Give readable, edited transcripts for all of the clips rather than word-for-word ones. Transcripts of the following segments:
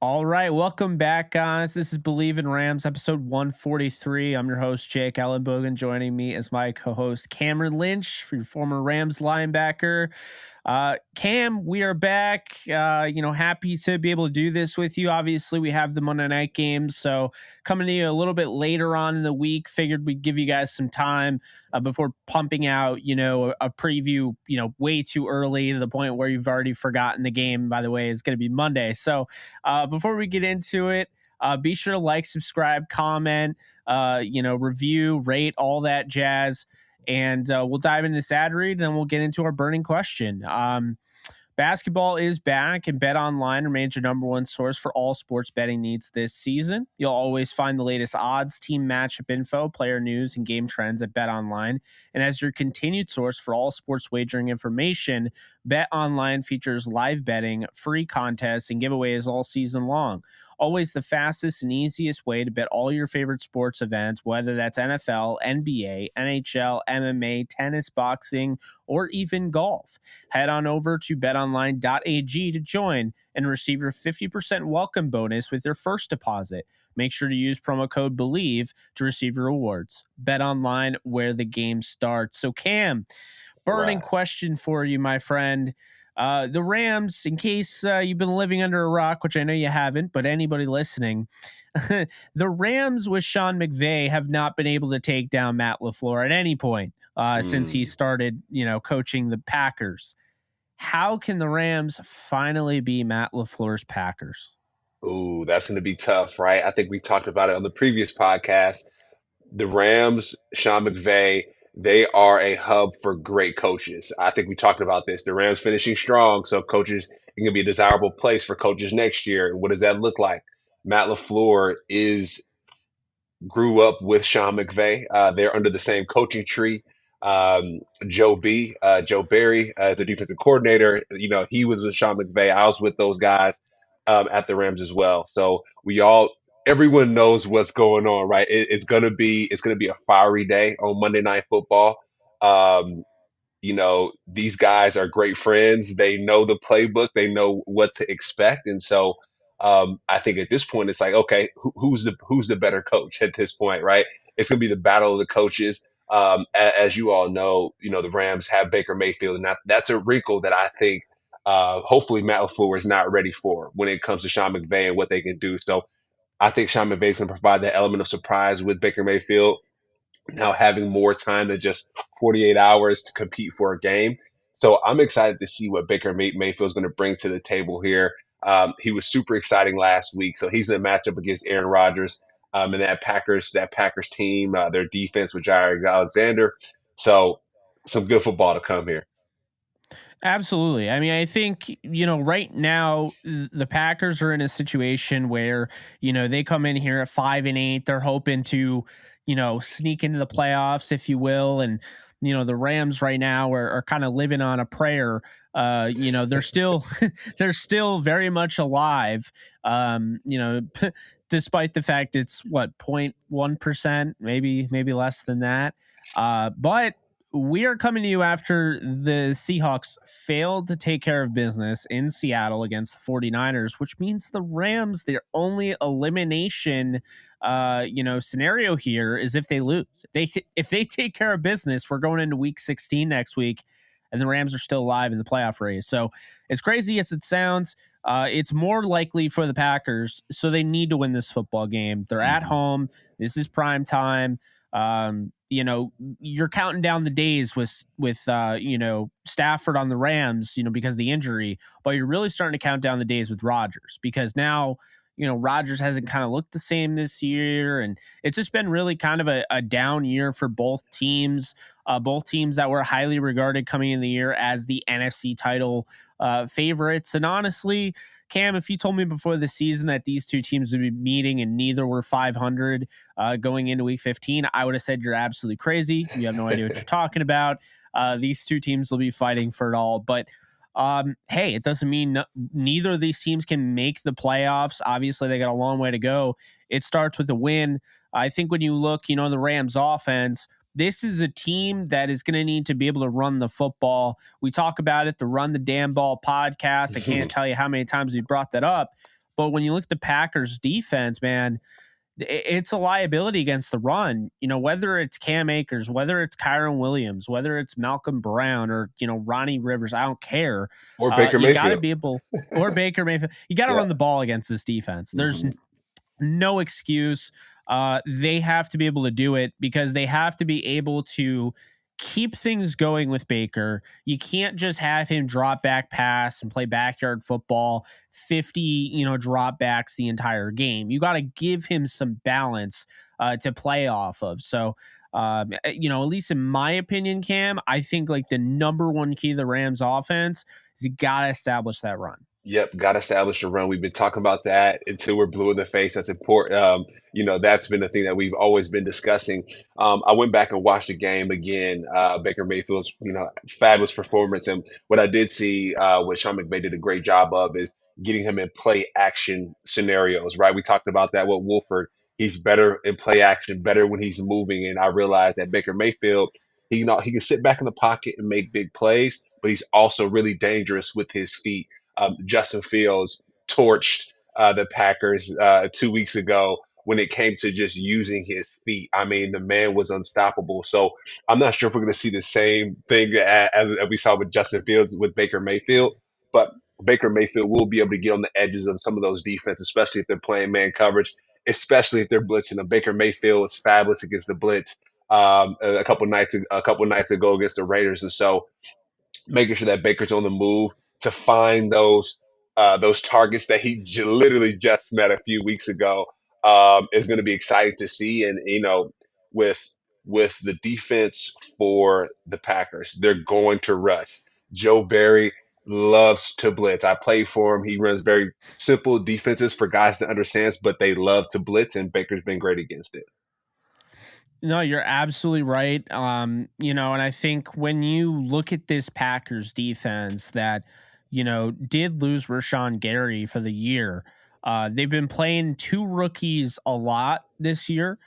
All right, welcome back, guys. This is Bleav in Rams, episode 143. I'm your host, Jake Ellenbogen. Joining me is my co-host, Cameron Lynch, for your former Rams linebacker. Cam, we are back. Happy to be able to do this with you. Obviously, we have the Monday night games, so coming to you a little bit later on in the week. Figured we'd give you guys some time before pumping out, a preview, way too early to the point where you've already forgotten the game. By the way, is going to be Monday. So before we get into it, be sure to like, subscribe, comment, review, rate, all that jazz. And we'll dive into this ad read, then we'll get into our burning question. Basketball is back, and BetOnline remains your number one source for all sports betting needs this season. You'll always find the latest odds, team matchup info, player news, and game trends at BetOnline. And as your continued source for all sports wagering information, BetOnline features live betting, free contests, and giveaways all season long. Always the fastest and easiest way to bet all your favorite sports events, whether that's NFL, NBA, NHL, MMA, tennis, boxing, or even golf. Head on over to betonline.ag to join and receive your 50% welcome bonus with your first deposit. Make sure to use promo code Bleav to receive your rewards. BetOnline, where the game starts. So, Cam, burning question for you, my friend. The Rams, in case you've been living under a rock, which I know you haven't, but anybody listening, the Rams with Sean McVay have not been able to take down Matt LaFleur at any point since he started, coaching the Packers. How can the Rams finally be Matt LaFleur's Packers? Ooh, that's going to be tough, right? I think we talked about it on the previous podcast. The Rams, Sean McVay, they are a hub for great coaches. I think we talked about this. The Rams finishing strong, so coaches are going to be a desirable place for coaches next year. What does that look like? Matt LaFleur grew up with Sean McVay. They're under the same coaching tree. Joe Barry, the defensive coordinator, he was with Sean McVay. I was with those guys at the Rams as well. So everyone knows what's going on, right? It's gonna be a fiery day on Monday Night Football. These guys are great friends. They know the playbook. They know what to expect, and so I think at this point it's like, okay, who's the better coach at this point, right? It's gonna be the battle of the coaches. As you all know, the Rams have Baker Mayfield, and that's a wrinkle that I think hopefully Matt LaFleur is not ready for when it comes to Sean McVay and what they can do. So I think Sean McVay is going to provide that element of surprise with Baker Mayfield now having more time than just 48 hours to compete for a game. So I'm excited to see what Baker Mayfield is going to bring to the table here. He was super exciting last week, so he's in a matchup against Aaron Rodgers and that Packers team, their defense with Jair Alexander. So some good football to come here. Absolutely. I mean, I think, right now the Packers are in a situation where, they come in here at 5-8. They're hoping to, sneak into the playoffs, if you will. And, the Rams right now are kind of living on a prayer. They're still very much alive. Despite the fact it's 0.1%, maybe less than that. But we are coming to you after the Seahawks failed to take care of business in Seattle against the 49ers, which means the Rams, their only elimination, scenario here is if they lose. If they take care of business, we're going into week 16 next week, and the Rams are still alive in the playoff race. So as crazy as it sounds, it's more likely for the Packers, so they need to win this football game. They're at home. This is prime time. You're counting down the days with Stafford on the Rams, because of the injury, but you're really starting to count down the days with Rodgers, because now, Rodgers hasn't kind of looked the same this year, and it's just been really kind of a down year for both teams that were highly regarded coming in the year as the NFC title favorites. And honestly, Cam, if you told me before the season that these two teams would be meeting and neither were 500 going into week 15, I would have said you're absolutely crazy. You have no idea what you're talking about. These two teams will be fighting for it all. But hey, it doesn't mean neither of these teams can make the playoffs. Obviously, they got a long way to go. It starts with a win. I think when you look, the Rams offense, this is a team that is going to need to be able to run the football. We talk about it, the Run the Damn Ball podcast. I can't tell you how many times we brought that up, But when you look at the Packers defense, man, it's a liability against the run. Whether it's Cam Akers, whether it's Kyron Williams, whether it's Malcolm Brown or, Ronnie Rivers, I don't care. Or Baker You got to Mayfield. be able, or Baker Mayfield, you got to Yeah. run the ball against this defense. There's Hmm. no excuse. They have to be able to do it because they have to be able to keep things going with Baker. You can't just have him drop back pass and play backyard football, 50, drop backs the entire game. You got to give him some balance to play off of. So, at least in my opinion, Cam, I think like the number one key to the Rams offense is you got to establish that run. Yep, got to establish a run. We've been talking about that until we're blue in the face. That's important. That's been the thing that we've always been discussing. I went back and watched the game again. Baker Mayfield's, fabulous performance, and what I did see, what Sean McVay did a great job of, is getting him in play action scenarios. Right, we talked about that with Wolford. He's better in play action, better when he's moving, and I realized that Baker Mayfield, he can sit back in the pocket and make big plays, but he's also really dangerous with his feet. Justin Fields torched the Packers 2 weeks ago when it came to just using his feet. I mean, the man was unstoppable. So I'm not sure if we're going to see the same thing as we saw with Justin Fields with Baker Mayfield, but Baker Mayfield will be able to get on the edges of some of those defenses, especially if they're playing man coverage, especially if they're blitzing them. Baker Mayfield was fabulous against the blitz a couple nights ago against the Raiders, and so making sure that Baker's on the move to find those targets that he literally just met a few weeks ago is going to be exciting to see. And with with the defense for the Packers, they're going to rush. Joe Barry loves to blitz. I played for him. He runs very simple defenses for guys to understand, but they love to blitz, and Baker's been great against it. No, you're absolutely right. And I think when you look at this Packers defense that, did lose Rashawn Gary for the year, they've been playing two rookies a lot this year.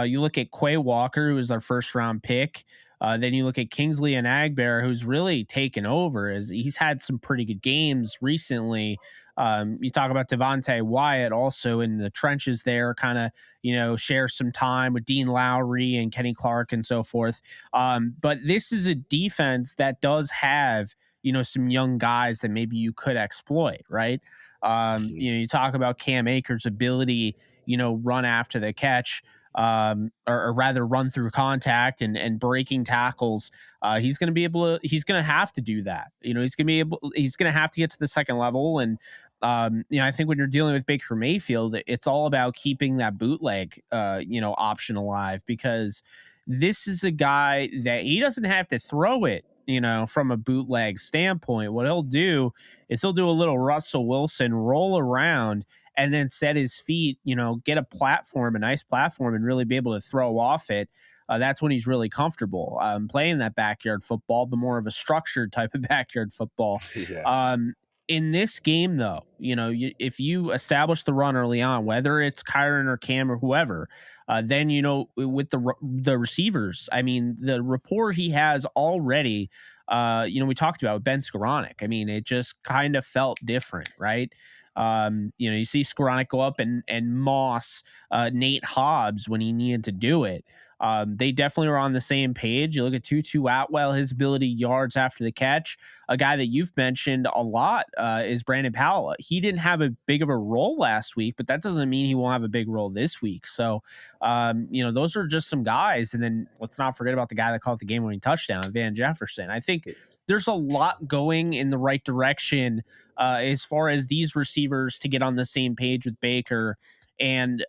You look at Quay Walker, who was their first round pick. Then you look at Kingsley and Agbear, who's really taken over as he's had some pretty good games recently. You talk about Devontae Wyatt also in the trenches there, kind of share some time with Dean Lowry and Kenny Clark and so forth. But this is a defense that does have, some young guys that maybe you could exploit, right? You talk about Cam Akers' ability, run after the catch, or rather run through contact and breaking tackles. He's going to be able to, he's going to have to do that. He's going to have to get to the second level. And, I think when you're dealing with Baker Mayfield, it's all about keeping that bootleg, option alive, because this is a guy that he doesn't have to throw it, from a bootleg standpoint. What he'll do is he'll do a little Russell Wilson roll around and then set his feet, get a nice platform, and really be able to throw off it. That's when he's really comfortable playing that backyard football, but more of a structured type of backyard football. Yeah. In this game, though, if you establish the run early on, whether it's Kyron or Cam or whoever, then, with the receivers, I mean, the rapport he has already, we talked about Ben Skoranek. I mean, it just kind of felt different, right? You see Skoranek go up and Moss, Nate Hobbs when he needed to do it. They definitely were on the same page. You look at Tutu Atwell, his ability yards after the catch. A guy that you've mentioned a lot is Brandon Powell. He didn't have a big of a role last week, but that doesn't mean he won't have a big role this week. So, those are just some guys. And then let's not forget about the guy that caught the game-winning touchdown, Van Jefferson. I think there's a lot going in the right direction as far as these receivers to get on the same page with Baker. And,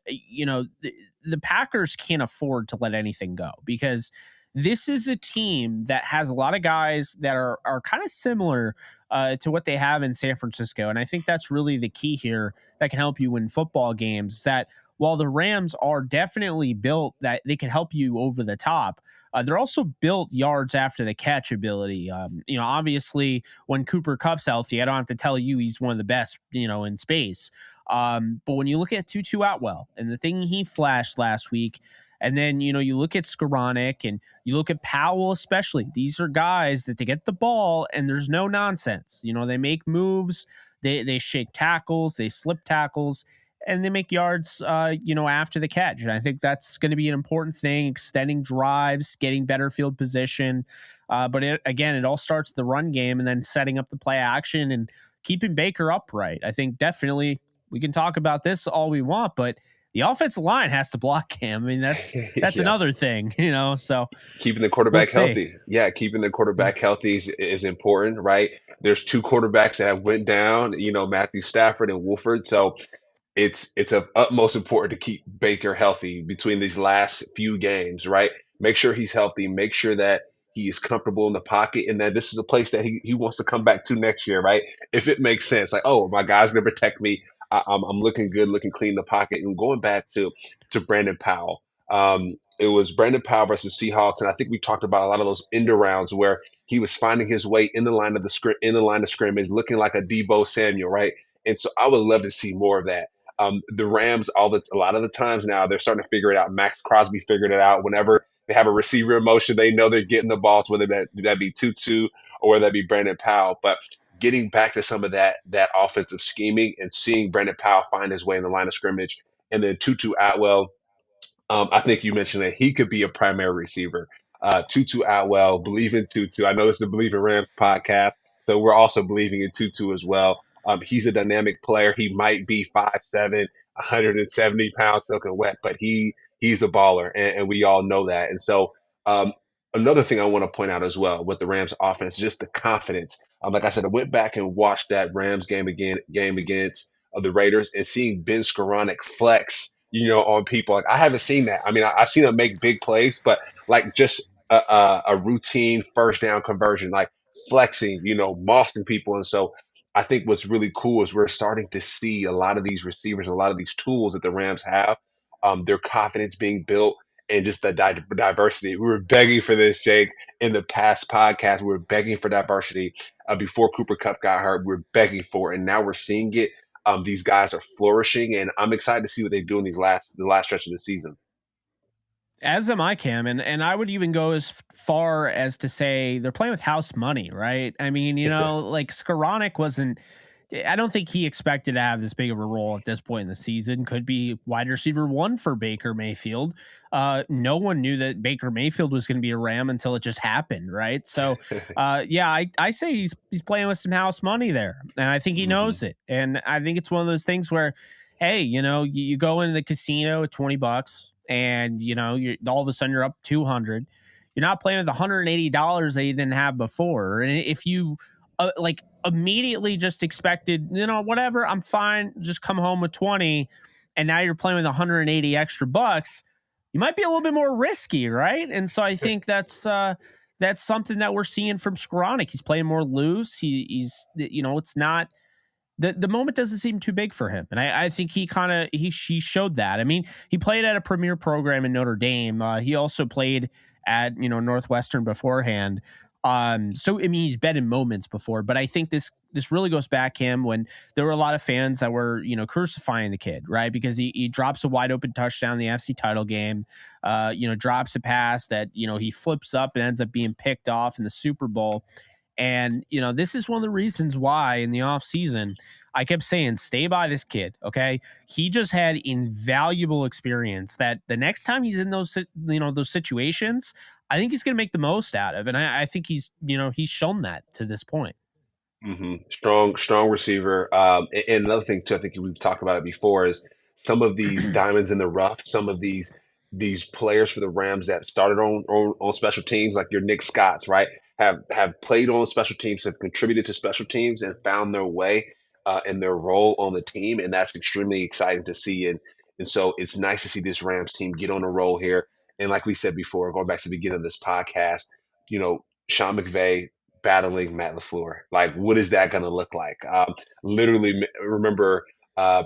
the Packers can't afford to let anything go, because this is a team that has a lot of guys that are kind of similar to what they have in San Francisco. And I think that's really the key here that can help you win football games, that while the Rams are definitely built that they can help you over the top, they're also built yards after the catch ability. Obviously when Cooper Kupp's healthy, I don't have to tell you he's one of the best, in space. But when you look at Tutu Atwell and the thing he flashed last week, and then, you look at Skoranek and you look at Powell, especially, these are guys that they get the ball and there's no nonsense. They make moves. They shake tackles, they slip tackles, and they make yards, after the catch. And I think that's going to be an important thing, extending drives, getting better field position. But it all starts with the run game and then setting up the play action and keeping Baker upright. I think definitely we can talk about this all we want, but the offensive line has to block him. I mean, that's Yeah. another thing, So Keeping the we'll quarterback see. healthy. Yeah, keeping the Yeah. quarterback healthy is important, right? There's two quarterbacks that have went down, Matthew Stafford and Wolford. So it's of utmost important to keep Baker healthy between these last few games, right? Make sure he's healthy, make sure that he is comfortable in the pocket, and that this is a place that he wants to come back to next year, right? If it makes sense, like, oh, my guy's gonna protect me, I'm looking good, looking clean in the pocket. And going back to Brandon Powell, it was Brandon Powell versus Seahawks, and I think we talked about a lot of those end arounds where he was finding his way in the line of the script, in the line of scrimmage, looking like a Debo Samuel, right? And so I would love to see more of that. The Rams, a lot of the times now, they're starting to figure it out. Max Crosby figured it out. Whenever they have a receiver in motion, they know they're getting the balls, whether that be Tutu or whether that be Brandon Powell. But getting back to some of that offensive scheming and seeing Brandon Powell find his way in the line of scrimmage, and then Tutu Atwell, I think you mentioned that he could be a primary receiver. Tutu Atwell, Bleav in Tutu. I know this is the Bleav in Rams podcast, so we're also believing in Tutu as well. He's a dynamic player. He might be 5'7", 170 pounds soaking wet, but he's a baller, and we all know that. And so another thing I want to point out as well with the Rams offense, just the confidence. Like I said, I went back and watched that Rams game against the Raiders, and seeing Ben Skoranek flex, on people. Like, I haven't seen that. I mean, I've seen him make big plays, but like just a routine first down conversion, like flexing, mossing people. And so I think what's really cool is we're starting to see a lot of these receivers, a lot of these tools that the Rams have, their confidence being built, and just the diversity. We were begging for this, Jake, in the past podcast. We were begging for diversity before Cooper Cup got hurt. We are begging for it, and now we're seeing it. These guys are flourishing, and I'm excited to see what they do in the last stretch of the season. As am I, Cam, and I would even go as far as to say they're playing with house money, right? I mean, like Skoranek wasn't. I don't think he expected to have this big of a role at this point in the season. Could be wide receiver one for Baker Mayfield. No one knew that Baker Mayfield was going to be a Ram until it just happened, right? So, I say he's playing with some house money there, and I think he Hmm. knows it. And I think it's one of those things where, hey, you go into the casino at $20, and you're all of a sudden you're up 200. You're not playing with $180 that you didn't have before, and if you immediately just expected, whatever, I'm fine, just come home with 20, and now you're playing with 180 extra bucks, you might be a little bit more risky, right? And so I think that's something that we're seeing from Skoranek. He's playing more loose. He's it's not the moment doesn't seem too big for him, and I think he showed that. I mean, he played at a premier program in Notre Dame. He also played at Northwestern beforehand. So I mean, he's been in moments before, but I think this really goes back him when there were a lot of fans that were crucifying the kid, right? Because he drops a wide open touchdown in the FC title game, drops a pass that he flips up and ends up being picked off in the Super Bowl. And, this is one of the reasons why in the offseason, I kept saying, stay by this kid. Okay. He just had invaluable experience that the next time he's in those situations, I think he's going to make the most out of. And I think he's shown that to this point. Strong receiver. And another thing too, I think we've talked about it before, is some of these diamonds in the rough, some of these players for the Rams that started on special teams, like your Nick Scotts, right? Have played on special teams, have contributed to special teams, and found their way in their role on the team, and that's extremely exciting to see. And so it's nice to see this Rams team get on a roll here. And like we said before, going back to the beginning of this podcast, Sean McVay battling Matt LaFleur. Like, what is that going to look like? Literally, remember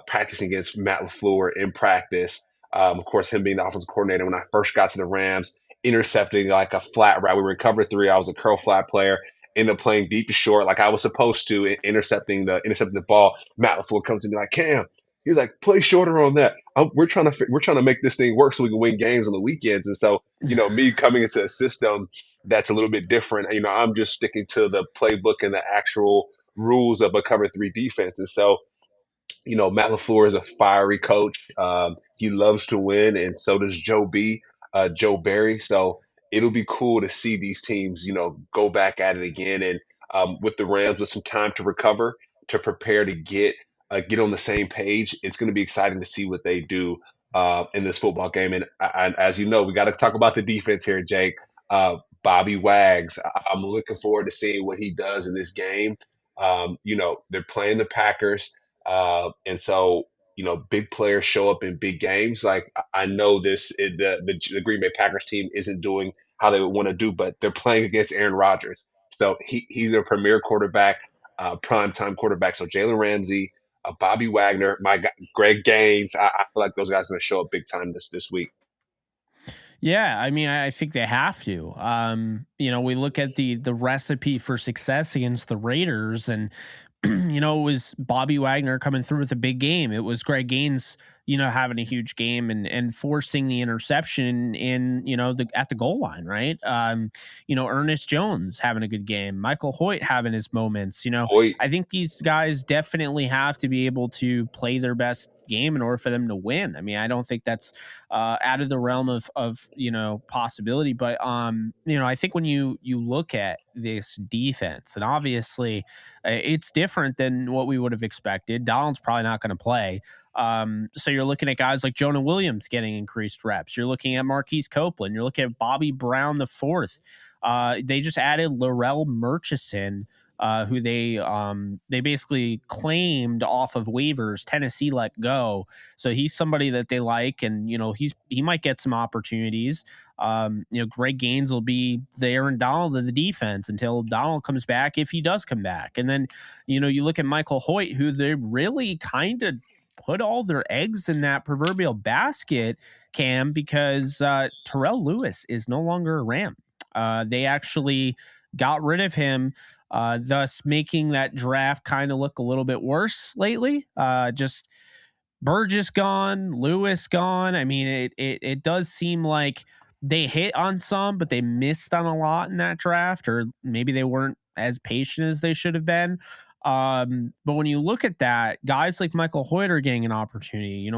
practicing against Matt LaFleur in practice. Of course, him being the offensive coordinator when I first got to the Rams, intercepting like a flat route. We were in cover three. I was a curl flat player. Ended up playing deep to short like I was supposed to, intercepting the ball. Matt LaFleur comes to me like, Cam. He's like, play shorter on that. We're trying to make this thing work so we can win games on the weekends. And so, me coming into a system that's a little bit different. I'm just sticking to the playbook and the actual rules of a cover three defense. And so, Matt LaFleur is a fiery coach. He loves to win, and so does Joe Barry. So it'll be cool to see these teams, go back at it again. And with the Rams, with some time to recover, to prepare to get on the same page, it's going to be exciting to see what they do in this football game. And as you know, we got to talk about the defense here, Jake. Bobby Wags. I'm looking forward to seeing what he does in this game. They're playing the Packers. And so, big players show up in big games. Like I know the Green Bay Packers team isn't doing how they would want to do, but they're playing against Aaron Rodgers. So he's a premier quarterback, primetime quarterback. So Jalen Ramsey, Bobby Wagner, my guy, Greg Gaines. I feel like those guys are going to show up big time this week. Yeah, I mean, I think they have to. We look at the recipe for success against the Raiders, and it was Bobby Wagner coming through with a big game. It was Greg Gaines, having a huge game and forcing the interception at the goal line, right? Ernest Jones having a good game, Michael Hoyt having his moments. Hoyt, I think these guys definitely have to be able to play their best game in order for them to win. I mean, I don't think that's out of the realm of possibility, but I think when you look at this defense, and obviously it's different than what we would have expected. Donald's probably not going to play. So you're looking at guys like Jonah Williams getting increased reps. You're looking at Marquise Copeland. You're looking at Bobby Brown the fourth. They just added Laurel Murchison, who they basically claimed off of waivers. Tennessee let go, so he's somebody that they like, and he might get some opportunities. Greg Gaines will be the Aaron Donald of the defense until Donald comes back, if he does come back. And then you look at Michael Hoyt, who they really kind of put all their eggs in that proverbial basket, Cam, because Terrell Lewis is no longer a Ram. They actually got rid of him, thus making that draft kind of look a little bit worse lately. Just Burgess gone, Lewis gone. I mean, it does seem like they hit on some, but they missed on a lot in that draft, or maybe they weren't as patient as they should have been. But when you look at that, guys like Michael Hoyt are getting an opportunity.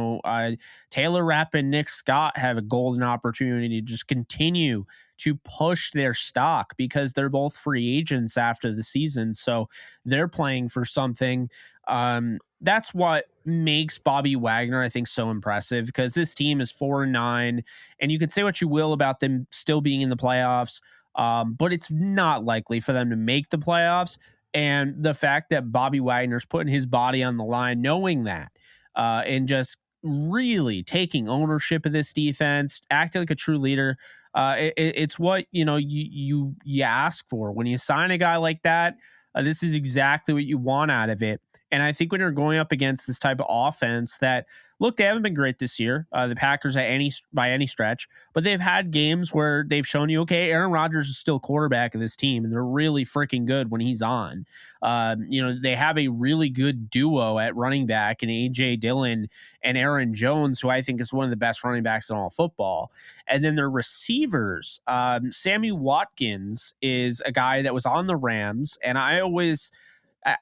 Taylor Rapp and Nick Scott have a golden opportunity to just continue to push their stock because they're both free agents after the season. So they're playing for something. That's what makes Bobby Wagner, I think, so impressive, because this team is 4-9, and you can say what you will about them still being in the playoffs, but it's not likely for them to make the playoffs. And the fact that Bobby Wagner's putting his body on the line, knowing that, and just really taking ownership of this defense, acting like a true leader, it's what you ask for when you sign a guy like that. This is exactly what you want out of it. And I think when you're going up against this type of offense that, look, they haven't been great this year, the Packers by any stretch, but they've had games where they've shown you, okay, Aaron Rodgers is still quarterback of this team, and they're really freaking good when he's on. They have a really good duo at running back in A.J. Dillon and Aaron Jones, who I think is one of the best running backs in all football. And then their receivers, Sammy Watkins is a guy that was on the Rams, and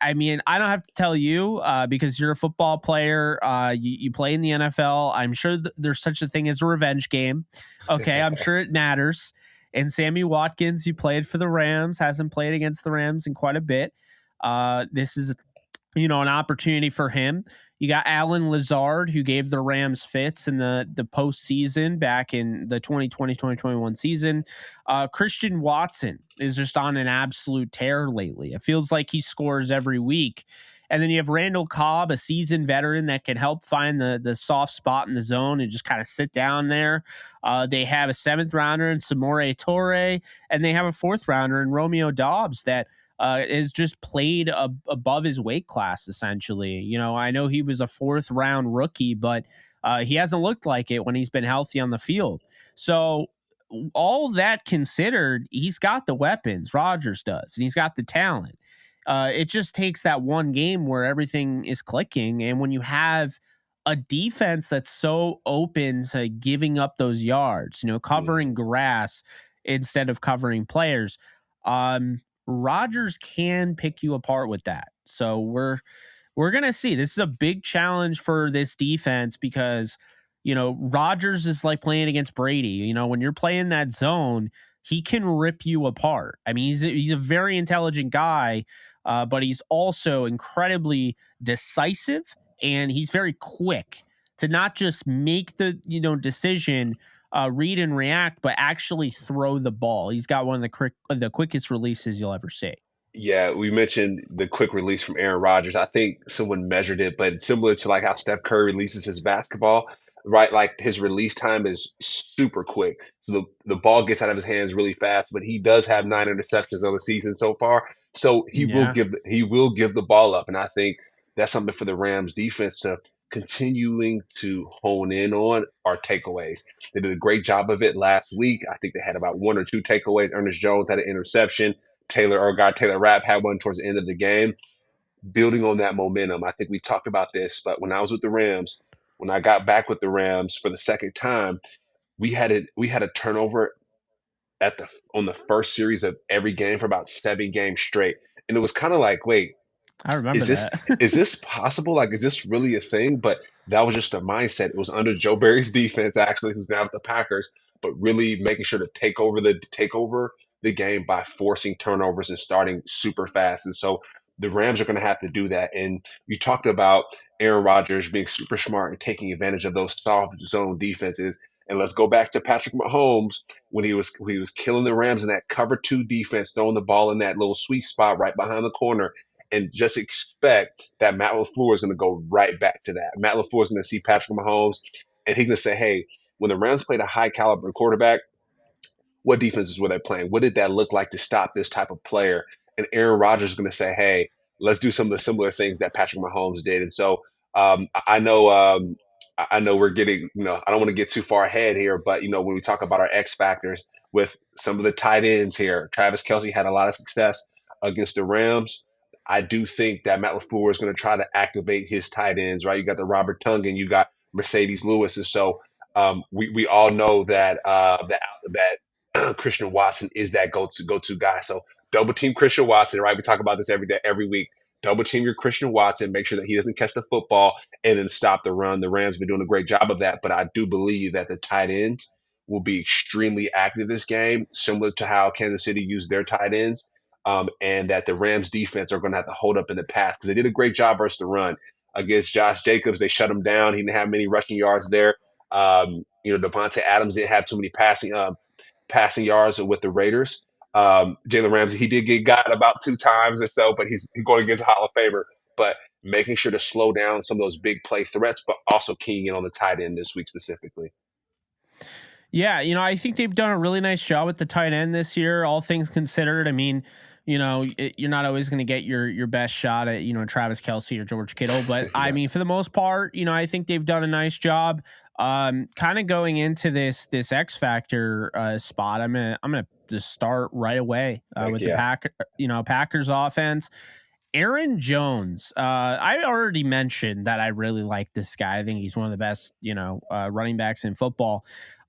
I mean, I don't have to tell you because you're a football player. You play in the NFL. I'm sure there's such a thing as a revenge game. Okay, I'm sure it matters. And Sammy Watkins, who played for the Rams, hasn't played against the Rams in quite a bit. This is, an opportunity for him. You got Alan Lazard, who gave the Rams fits in the postseason back in the 2020-2021 season. Christian Watson is just on an absolute tear lately. It feels like he scores every week. And then you have Randall Cobb, a seasoned veteran that can help find the soft spot in the zone and just kind of sit down there. They have a 7th rounder in Samori Torre, and they have a 4th rounder in Romeo Dobbs that is just played above his weight class, essentially. I know he was a 4th round rookie, but he hasn't looked like it when he's been healthy on the field. So all that considered, he's got the weapons, Rodgers does, and he's got the talent. It just takes that one game where everything is clicking. And when you have a defense that's so open to giving up those yards, covering grass instead of covering players, Rodgers can pick you apart with that. So we're going to see. This is a big challenge for this defense because, Rodgers is like playing against Brady. When you're playing that zone, he can rip you apart. I mean, he's a very intelligent guy, but he's also incredibly decisive, and he's very quick to not just make the, decision, read and react, but actually throw the ball. He's got one of the quickest releases you'll ever see. Yeah, we mentioned the quick release from Aaron Rodgers. I think someone measured it, but similar to like how Steph Curry releases his basketball, right? Like his release time is super quick. So the ball gets out of his hands really fast, but he does have 9 interceptions on the season so far. So Yeah, he will give the ball up. And I think that's something for the Rams defense to continuing to hone in on are takeaways. They did a great job of it last week. I think they had about one or two takeaways. Ernest Jones had an interception. Taylor Rapp had one towards the end of the game, building on that momentum. I think we talked about this, but when I was with the Rams, when I got back with the Rams for the second time, we had a turnover at the on the first series of every game for about 7 games straight. And it was kind of like, wait, I remember is this that. is this possible? Like, is this really a thing? But that was just a mindset. It was under Joe Barry's defense, actually, who's now with the Packers, but really making sure to take over the game by forcing turnovers and starting super fast. And so the Rams are going to have to do that. And you talked about Aaron Rodgers being super smart and taking advantage of those soft zone defenses. And let's go back to Patrick Mahomes when he was killing the Rams in that cover two defense, throwing the ball in that little sweet spot right behind the corner, and just expect that Matt LaFleur is going to go right back to that. Matt LaFleur is going to see Patrick Mahomes, and he's going to say, hey, when the Rams played a high caliber quarterback, what defenses were they playing? What did that look like to stop this type of player? And Aaron Rodgers is going to say, hey, let's do some of the similar things that Patrick Mahomes did. And so I know we're getting, I don't want to get too far ahead here, but, when we talk about our X factors with some of the tight ends here, Travis Kelce had a lot of success against the Rams. I do think that Matt LaFleur is going to try to activate his tight ends, right? You got the Robert Tungan, you got Mercedes Lewis. And so we all know that Christian Watson is that go to guy. So double team Christian Watson, right? We talk about this every day, every week. Double team your Christian Watson, make sure that he doesn't catch the football and then stop the run. The Rams have been doing a great job of that, but I do Bleav that the tight ends will be extremely active this game, similar to how Kansas City used their tight ends. And that the Rams defense are going to have to hold up in the pass because they did a great job versus the run against Josh Jacobs. They shut him down. He didn't have many rushing yards there. Devontae Adams didn't have too many passing yards with the Raiders. Jalen Ramsey, he did get got about 2 times or so, but he's going against a Hall of Famer. But making sure to slow down some of those big play threats, but also keying in on the tight end this week specifically. Yeah, I think they've done a really nice job with the tight end this year, all things considered. I mean, you're not always going to get your best shot at, Travis Kelce or George Kittle, but I No. mean, for the most part, I think they've done a nice job. Kind of going into this X Factor spot, I'm gonna just start right away Heck with the yeah. Packers offense. Aaron Jones, I already mentioned that I really like this guy. I think he's one of the best, running backs in football.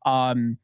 Um,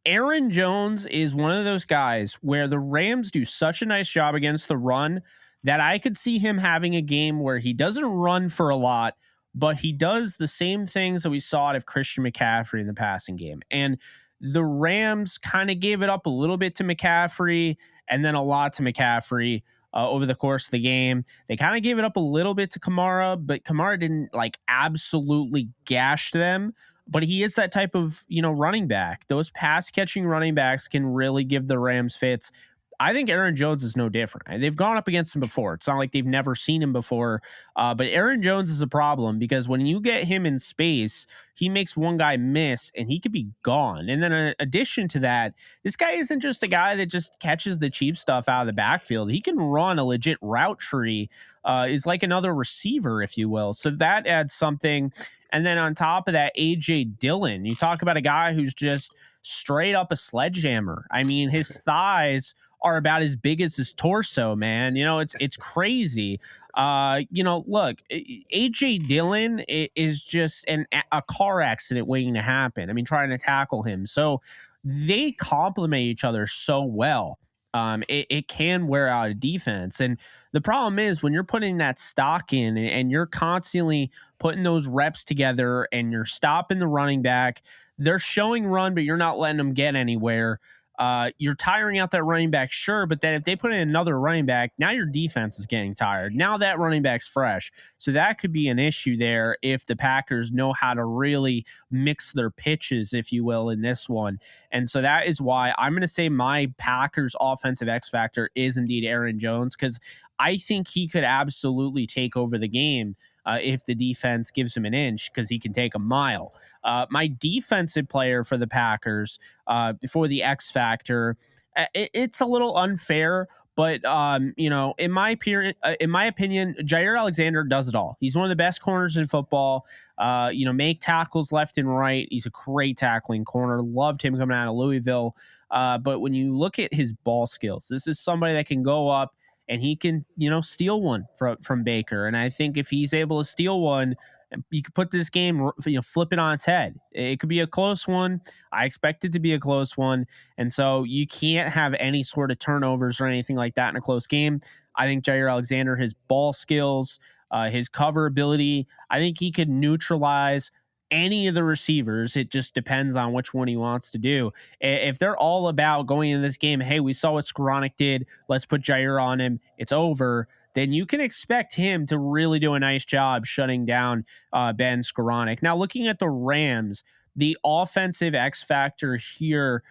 Aaron Jones is one of those guys where the Rams do such a nice job against the run that I could see him having a game where he doesn't run for a lot, but he does the same things that we saw out of Christian McCaffrey in the passing game. And the Rams kind of gave it up a little bit to McCaffrey and then a lot to McCaffrey over the course of the game. They kind of gave it up a little bit to Kamara, but Kamara didn't like absolutely gash them. But he is that type of, running back. Those pass catching running backs can really give the Rams fits. I think Aaron Jones is no different. They've gone up against him before. It's not like they've never seen him before. But Aaron Jones is a problem because when you get him in space, he makes one guy miss and he could be gone. And then in addition to that, this guy isn't just a guy that just catches the cheap stuff out of the backfield. He can run a legit route tree, is like another receiver, if you will. So that adds something. And then on top of that, A.J. Dillon, you talk about a guy who's just straight up a sledgehammer. I mean, his thighs are about as big as his torso, man. It's crazy. Look, A.J. Dillon is just a car accident waiting to happen. I mean, trying to tackle him. So they complement each other so well. it can wear out a defense. And the problem is when you're putting that stock in and you're constantly putting those reps together and you're stopping the running back, they're showing run, but you're not letting them get anywhere. You're tiring out that running back, sure, but then if they put in another running back, now your defense is getting tired. Now that running back's fresh. So that could be an issue there if the Packers know how to really mix their pitches, if you will, in this one. And so that is why I'm going to say my Packers offensive X factor is indeed Aaron Jones, because I think he could absolutely take over the game if the defense gives him an inch, because he can take a mile. My defensive player for the Packers for the X factor, it's a little unfair, but in my opinion, Jair Alexander does it all. He's one of the best corners in football. Make tackles left and right. He's a great tackling corner. Loved him coming out of Louisville. But when you look at his ball skills, this is somebody that can go up and he can, steal one from Baker. And I think if he's able to steal one, you could put this game, flip it on its head. It could be a close one. I expect it to be a close one. And so you can't have any sort of turnovers or anything like that in a close game. I think Jair Alexander, his ball skills, his cover ability, I think he could neutralize any of the receivers. It just depends on which one he wants to do. If they're all about going into this game, hey, we saw what Skoranek did, let's put Jair on him, it's over, then you can expect him to really do a nice job shutting down Ben Skoranek. Now, looking at the Rams, the offensive X factor here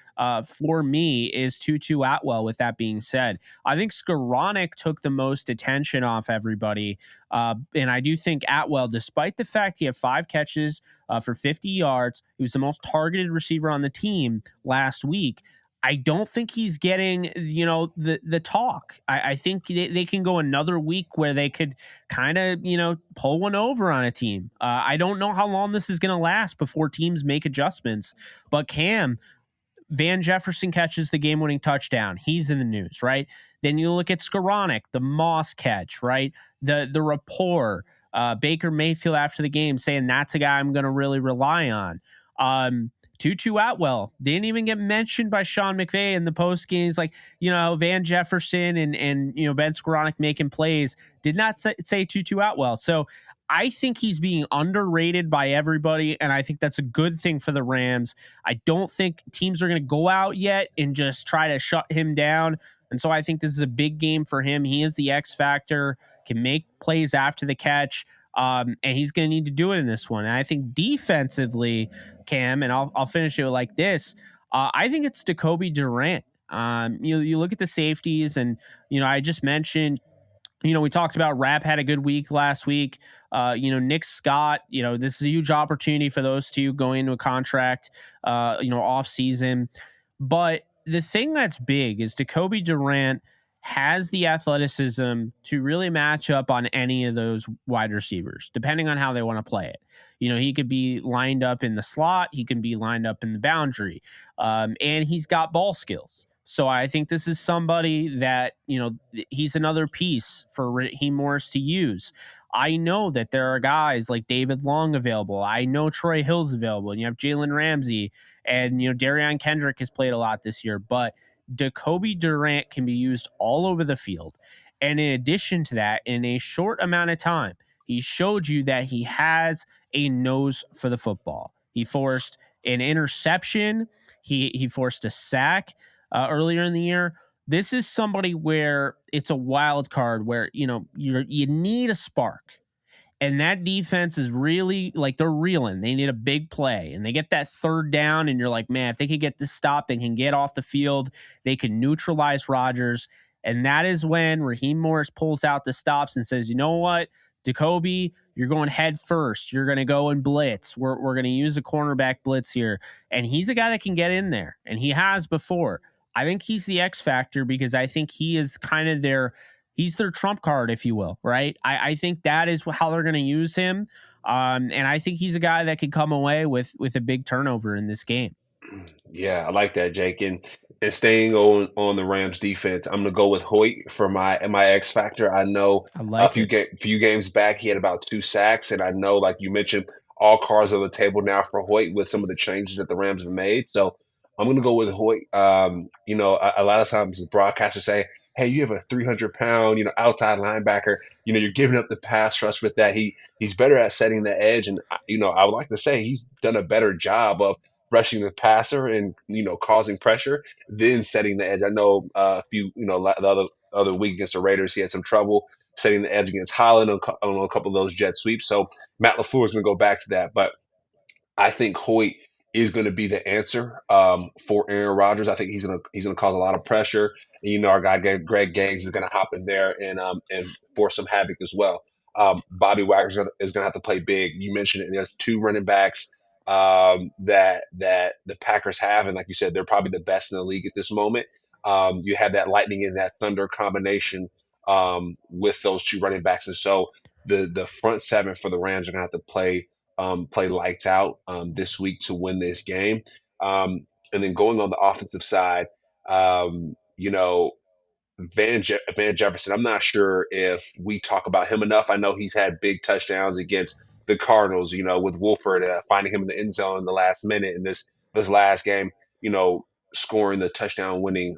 for me is Tutu Atwell. With that being said, I think Skoranek took the most attention off everybody. And I do think Atwell, despite the fact he had 5 catches for 50 yards, he was the most targeted receiver on the team last week. I don't think he's getting, the talk. I think they can go another week where they could kind of, pull one over on a team. I don't know how long this is going to last before teams make adjustments. But Cam, Van Jefferson catches the game-winning touchdown. He's in the news, right? Then you look at Skoranek, the Moss catch, right? The rapport. Baker Mayfield after the game saying that's a guy I'm going to really rely on. Tutu Atwell didn't even get mentioned by Sean McVay in the post games. Like, Van Jefferson and Ben Skoranek making plays, did not say Tutu Atwell. So I think he's being underrated by everybody, and I think that's a good thing for the Rams. I don't think teams are going to go out yet and just try to shut him down. And so I think this is a big game for him. He is the X factor, can make plays after the catch. And he's going to need to do it in this one. And I think defensively, Cam, and I'll finish it like this. I think it's Jacoby Durant. You look at the safeties, and I just mentioned. We talked about Rapp had a good week last week. Nick Scott. This is a huge opportunity for those two going into a contract. Off season, but the thing that's big is Jacoby Durant has the athleticism to really match up on any of those wide receivers, depending on how they want to play it. He could be lined up in the slot. He can be lined up in the boundary. And he's got ball skills. So I think this is somebody that, he's another piece for Raheem Morris to use. I know that there are guys like David Long available. I know Troy Hill's available. And you have Jalen Ramsey. And, Darion Kendrick has played a lot this year. But Jacoby Durant can be used all over the field. And in addition to that, in a short amount of time, he showed you that he has a nose for the football. He forced an interception. He forced a sack earlier in the year. This is somebody where it's a wild card where, you need a spark. And that defense is really like they're reeling. They need a big play and they get that third down. And you're like, man, if they could get this stop, they can get off the field. They can neutralize Rodgers. And that is when Raheem Morris pulls out the stops and says, you know what, Jacoby, you're going head first. You're going to go and blitz. We're going to use a cornerback blitz here. And he's a guy that can get in there. And he has before. I think he's the X factor because I think he is kind of he's their trump card, if you will, right? I think that is how they're going to use him. And I think he's a guy that could come away with a big turnover in this game. Yeah, I like that, Jake. And staying on the Rams defense, I'm gonna go with Hoyt for my X factor. I know I a like it. few games back he had about 2 sacks, and I know, like you mentioned, all cards on the table now for Hoyt with some of the changes that the Rams have made. So I'm going to go with Hoyt. A lot of times the broadcasters say, "Hey, you have a 300-pound, outside linebacker. You're giving up the pass rush with that. He's better at setting the edge." And I would like to say he's done a better job of rushing the passer and causing pressure than setting the edge. I know a few, the other week against the Raiders, he had some trouble setting the edge against Holland on a couple of those jet sweeps. So Matt LaFleur is going to go back to that, but I think Hoyt is going to be the answer for Aaron Rodgers. I think he's gonna cause a lot of pressure. And, our guy Greg Gaines is going to hop in there and force some havoc as well. Bobby Wagner is going to have to play big. You mentioned it. There's two running backs that the Packers have, and like you said, they're probably the best in the league at this moment. You have that lightning and that thunder combination with those two running backs, and so the front seven for the Rams are going to have to play lights out this week to win this game. And then going on the offensive side, Van Jefferson, I'm not sure if we talk about him enough. I know he's had big touchdowns against the Cardinals, with Wolford finding him in the end zone in the last minute in this last game, scoring the touchdown winning,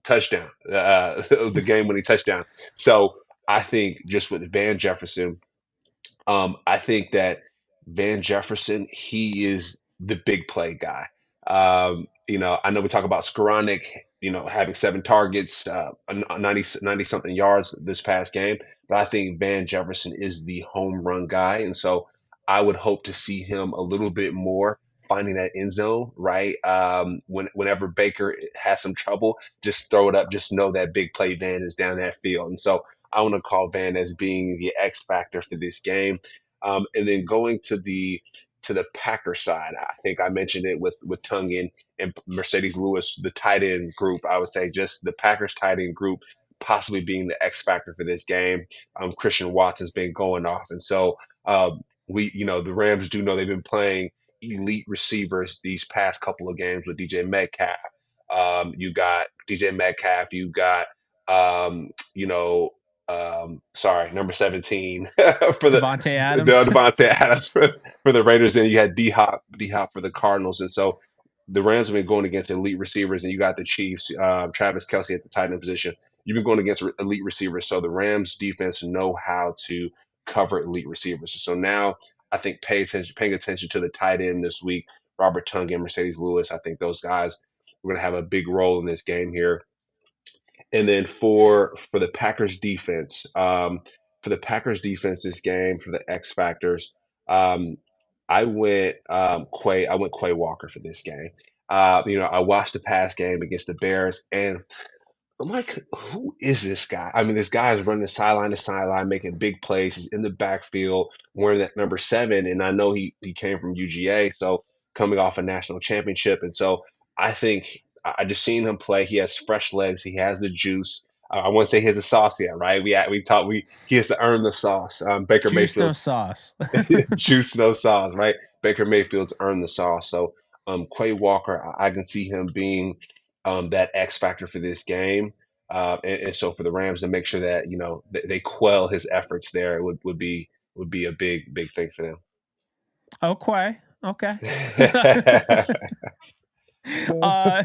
touchdown, the game winning touchdown. So I think just with Van Jefferson, I think that Van Jefferson, he is the big play guy. I know we talk about Skoranek, having 7 targets, 90 something yards this past game, but I think Van Jefferson is the home run guy. And so I would hope to see him a little bit more finding that end zone, right? Whenever Baker has some trouble, just throw it up. Just know that big play Van is down that field. And so I want to call Van as being the X factor for this game. And then going to the Packer side, I think I mentioned it with Tungin and Mercedes Lewis, the tight end group. I would say just the Packers tight end group possibly being the X factor for this game. Christian Watson's been going off, and so the Rams do know they've been playing elite receivers these past couple of games with DJ Metcalf. You got DJ Metcalf. You got sorry, number 17 for Devontae the Adams. Devontae Adams for the Raiders. Then you had D Hop for the Cardinals, and so the Rams have been going against elite receivers, and you got the Chiefs, Travis Kelce at the tight end position. You've been going against elite receivers, so the Rams defense know how to cover elite receivers. So now I think paying attention to the tight end this week, Robert Tonyan, Mercedes Lewis. I think those guys are going to have a big role in this game here. And then for the Packers defense, this game for the X factors, I went Quay Walker for this game. I watched the past game against the Bears, and I'm like, who is this guy? I mean, this guy is running sideline to sideline, making big plays. He's in the backfield wearing that number 7. And I know he came from UGA, so coming off a national championship. And so I think I just seen him play. He has fresh legs. He has the juice. I wouldn't say he has the sauce yet, right? He has to earn the sauce. Baker Juice, no Mayfield's sauce. juice, no sauce, right? Baker Mayfield's earned the sauce. So Quay Walker, I can see him being that X factor for this game. And so for the Rams to make sure that they quell his efforts there would be a big thing for them. Okay. Okay. I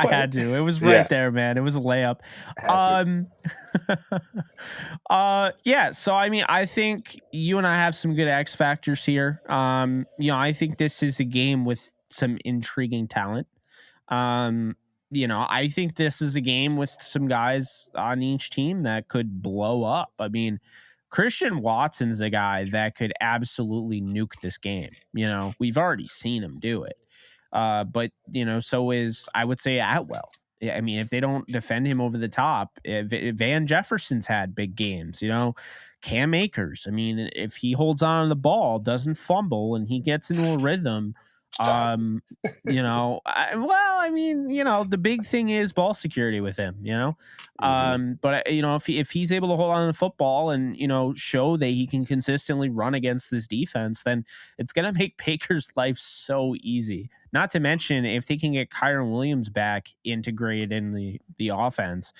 had to. It was right Yeah, there, man. It was a layup. had to. Yeah. So I mean, I think you and I have some good X factors here. I think this is a game with some intriguing talent. Um, I think this is a game with some guys on each team that could blow up. I mean, Christian Watson's a guy that could absolutely nuke this game. We've already seen him do it. But so is, I would say, Atwell. I mean, if they don't defend him over the top, if Van Jefferson's had big games, Cam Akers. I mean, if he holds on to the ball, doesn't fumble, and he gets into a rhythm, Shots. the big thing is ball security with him, Hmm. but if he's able to hold on to the football and, show that he can consistently run against this defense, then it's going to make Baker's life so easy. Not to mention if they can get Kyron Williams back integrated in the offense.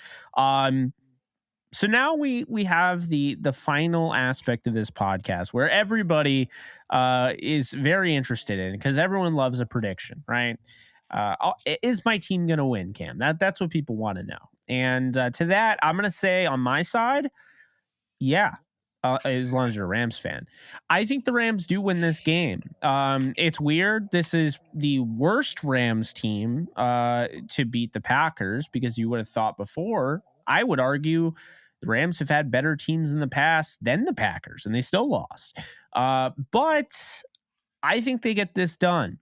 So now we have the final aspect of this podcast where everybody is very interested in, because everyone loves a prediction, right? Is my team going to win, Cam? That's what people want to know. And to that, I'm going to say on my side, yeah. As long as you're a Rams fan, I think the Rams do win this game. It's weird. This is the worst Rams team to beat the Packers, because you would have thought before. I would argue the Rams have had better teams in the past than the Packers, and they still lost. But I think they get this done.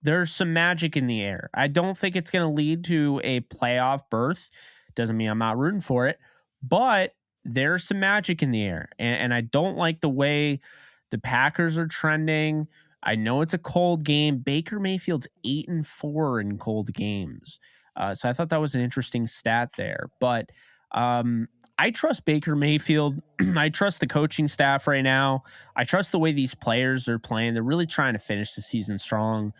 There's some magic in the air. I don't think it's going to lead to a playoff berth. Doesn't mean I'm not rooting for it, but there's some magic in the air. And I don't like the way the Packers are trending. I know it's a cold game. Baker Mayfield's 8-4 in cold games. So I thought that was an interesting stat there. But I trust Baker Mayfield. I trust the coaching staff right now. I trust the way these players are playing. They're really trying to finish the season strong.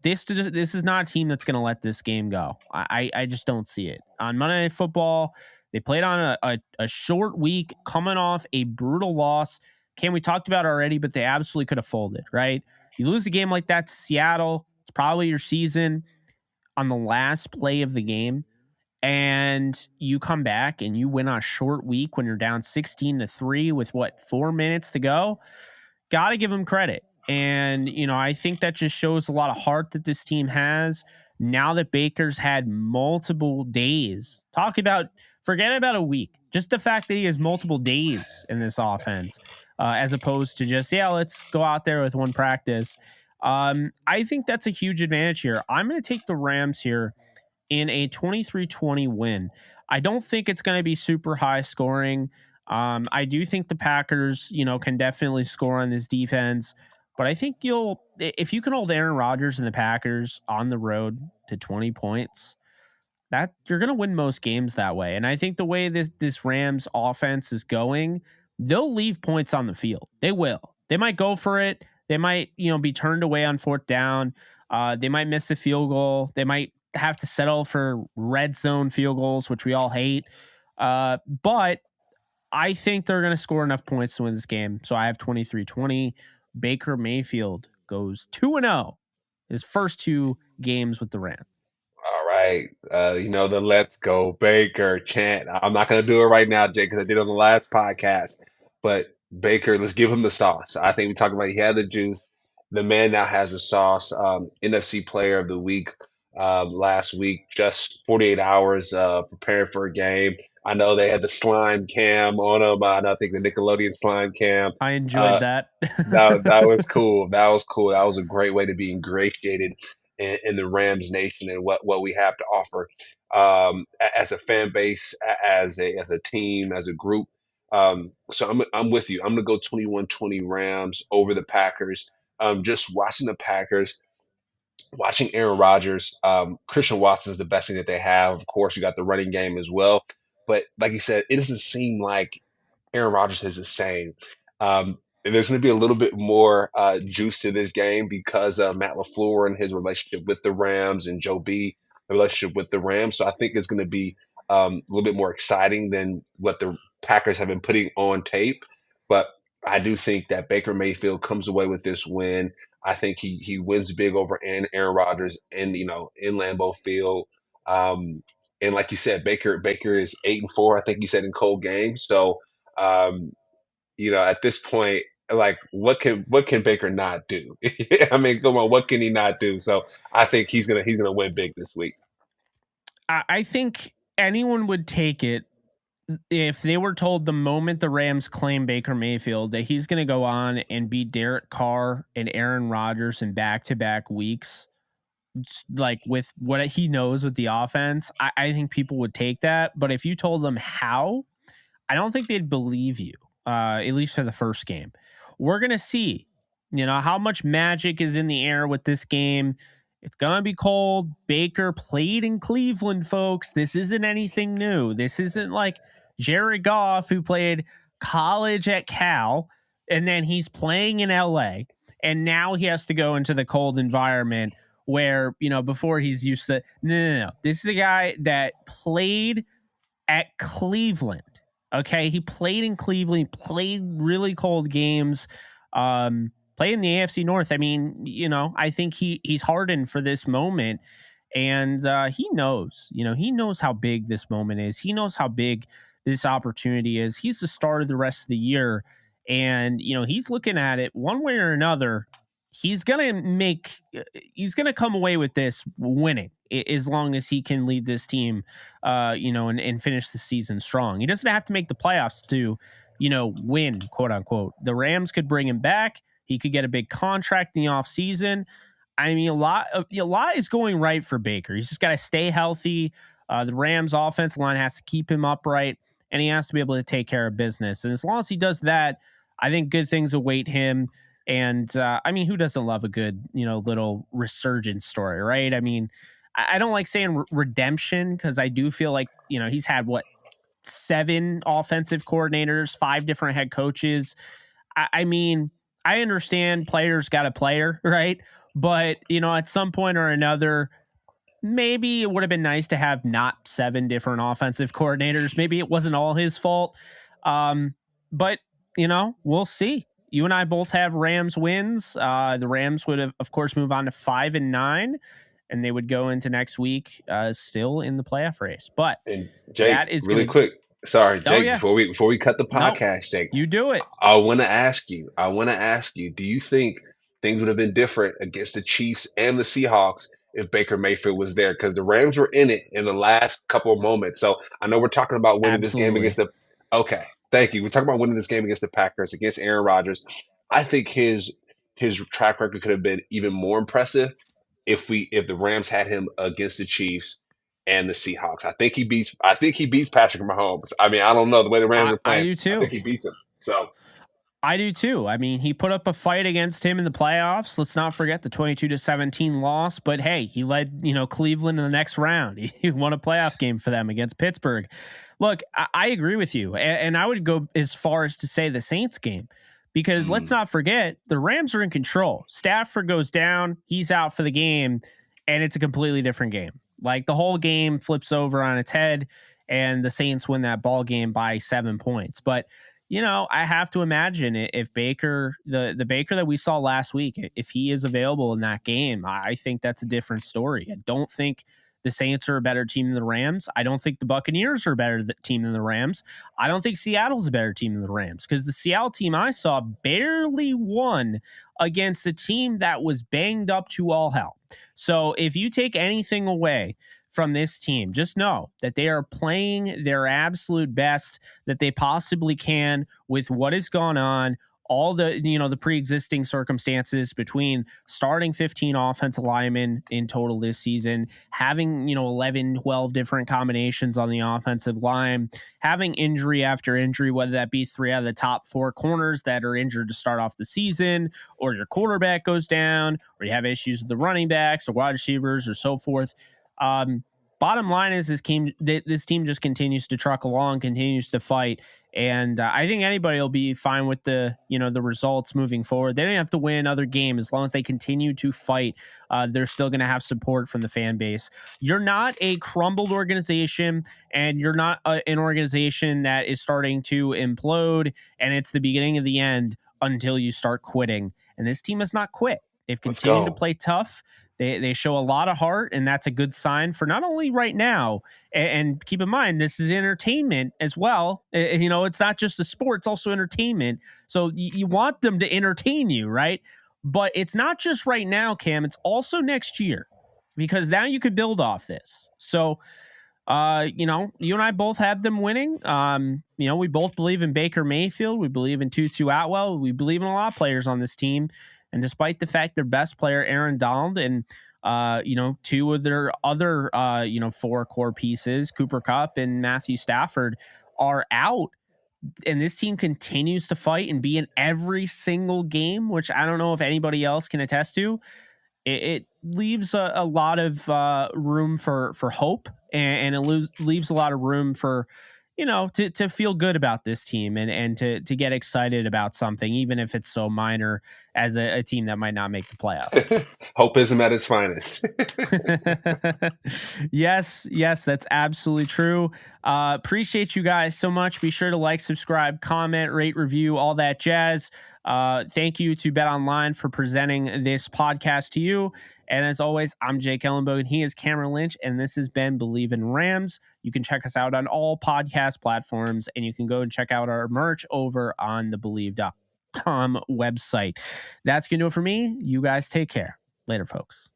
This is not a team that's going to let this game go. I just don't see it. On Monday Night Football, they played on a short week, coming off a brutal loss. Cam, we talked about it already, but they absolutely could have folded, right? You lose a game like that to Seattle, it's probably your season. On the last play of the game, and you come back and you win on a short week when you're down 16-3 with 4 minutes to go. Got to give them credit. And, I think that just shows a lot of heart that this team has now that Baker's had multiple days. Forget about a week, just the fact that he has multiple days in this offense, as opposed to just, let's go out there with one practice. I think that's a huge advantage here. I'm going to take the Rams here in a 23-20 win. I don't think it's going to be super high scoring. I do think the Packers, can definitely score on this defense, but I think if you can hold Aaron Rodgers and the Packers on the road to 20 points, that you're going to win most games that way. And I think the way this Rams offense is going, they'll leave points on the field. They will. They might go for it. They might, be turned away on fourth down. They might miss a field goal. They might have to settle for red zone field goals, which we all hate. But I think they're going to score enough points to win this game. So I have 23-20. Baker Mayfield goes 2-0 his first two games with the Rams. All right. The let's go Baker chant. I'm not going to do it right now, Jake, because I did it on the last podcast. But Baker, let's give him the sauce. I think we talked about he had the juice. The man now has the sauce. NFC Player of the Week last week, just 48 hours preparing for a game. I know they had the slime cam on him. I think the Nickelodeon slime cam. I enjoyed Uh, that. that was cool. That was cool. That was a great way to be ingratiated in the Rams nation and what we have to offer as a fan base, as a team, as a group. So I'm with you. I'm gonna go 21-20 Rams over the Packers. Just watching the Packers, watching Aaron Rodgers, Christian Watson is the best thing that they have. Of course, you got the running game as well. But like you said, it doesn't seem like Aaron Rodgers is the same. And there's going to be a little bit more juice to this game because of Matt LaFleur and his relationship with the Rams and Joe B, the relationship with the Rams. So I think it's going to be a little bit more exciting than what the Packers have been putting on tape. But I do think that Baker Mayfield comes away with this win. I think he wins big over Aaron Rodgers in Lambeau Field. And like you said, Baker is 8-4. I think you said in cold games. So um, at this point, like what can Baker not do? I mean, come on, what can he not do? So I think he's gonna win big this week. I think anyone would take it if they were told the moment the Rams claim Baker Mayfield that he's going to go on and beat Derek Carr and Aaron Rodgers in back-to-back weeks, like with what he knows with the offense. I think people would take that. But if you told them how, I don't think they'd believe you, at least for the first game. We're going to see, how much magic is in the air with this game. It's going to be cold. Baker played in Cleveland, folks. This isn't anything new. This isn't like Jared Goff, who played college at Cal, and then he's playing in LA. And now he has to go into the cold environment where, before he's used to. No. This is a guy that played at Cleveland. Okay, he played in Cleveland, played really cold games, played in the AFC North. I mean, I think he's hardened for this moment, and he knows, he knows how big this moment is. He knows how big this opportunity is. He's the star of the rest of the year, and he's looking at it one way or another. He's gonna come away with this winning as long as he can lead this team, and finish the season strong. He doesn't have to make the playoffs to, win, quote unquote. The Rams could bring him back. He could get a big contract in the offseason. I mean, a lot is going right for Baker. He's just got to stay healthy. The Rams offensive line has to keep him upright, and he has to be able to take care of business. And as long as he does that, I think good things await him. And I mean, who doesn't love a good, little resurgence story, right? I mean, I don't like saying redemption because I do feel like, he's had 7 offensive coordinators, 5 different head coaches. I mean, I understand players got a player, right? But, at some point or another, maybe it would have been nice to have not 7 different offensive coordinators. Maybe it wasn't all his fault. But, we'll see. You and I both have Rams wins. The Rams would have, of course, move on to 5-9, and they would go into next week still in the playoff race. But And Jake, that is really going to. quick. Sorry, Oh, Jake, yeah. before we cut the No, podcast, Jake, you do it. I want to ask you, do you think things would have been different against the Chiefs and the Seahawks if Baker Mayfield was there? Because the Rams were in it in the last couple of moments. So I know we're talking about winning this game against Absolutely. okay, thank you. We're talking about winning this game against the Packers, against Aaron Rodgers. I think his track record could have been even more impressive if the Rams had him against the Chiefs and the Seahawks. I think he beats Patrick Mahomes. I mean, I don't know the way the Rams are I playing. do I think too. he beats him. So I do too. I mean, he put up a fight against him in the playoffs. Let's not forget the 22-17 loss. But hey, he led, Cleveland in the next round. He won a playoff game for them against Pittsburgh. Look, I agree with you. And I would go as far as to say the Saints game. Because let's not forget, the Rams are in control. Stafford goes down, he's out for the game, and it's a completely different game. Like the whole game flips over on its head, and the Saints win that ball game by 7 points. But I have to imagine if Baker, the Baker that we saw last week, if he is available in that game, I think that's a different story. I don't think the Saints are a better team than the Rams. I don't think the Buccaneers are a better team than the Rams. I don't think Seattle's a better team than the Rams because the Seattle team I saw barely won against a team that was banged up to all hell. So if you take anything away from this team, just know that they are playing their absolute best that they possibly can with what has gone on, all the the pre-existing circumstances between starting 15 offensive linemen in total this season, having 11 12 different combinations on the offensive line, having injury after injury, whether that be 3 out of the top 4 corners that are injured to start off the season, or your quarterback goes down, or you have issues with the running backs or wide receivers or so forth. Bottom line is this team just continues to truck along, continues to fight, and I think anybody will be fine with the results moving forward. They don't have to win another game as long as they continue to fight. They're still going to have support from the fan base. You're not a crumbled organization, and you're not an organization that is starting to implode, and it's the beginning of the end until you start quitting. And this team has not quit. They've let's continued to go. play tough. They show a lot of heart, and that's a good sign for not only right now. And keep in mind, this is entertainment as well. It's not just a sport; it's also entertainment. So you want them to entertain you, right? But it's not just right now, Cam. It's also next year, because now you could build off this. So you and I both have them winning. We both Bleav in Baker Mayfield. We Bleav in Tutu Atwell. We Bleav in a lot of players on this team. And despite the fact their best player, Aaron Donald, and 2 of their other 4 core pieces, Cooper Kupp and Matthew Stafford, are out, and this team continues to fight and be in every single game, which I don't know if anybody else can attest to. It leaves a lot of room for hope, and it leaves a lot of room for to feel good about this team and to get excited about something, even if it's so minor as a team that might not make the playoffs. Hopeism at its finest. Yes, that's absolutely true. Appreciate you guys so much. Be sure to like, subscribe, comment, rate, review, all that jazz. Thank you to Bet Online for presenting this podcast to you. And as always, I'm Jake Ellenbogen. He is Cameron Lynch, and this has been Bleav in Rams. You can check us out on all podcast platforms, and you can go and check out our merch over on the Bleav.com website. That's going to do it for me. You guys take care. Later, folks.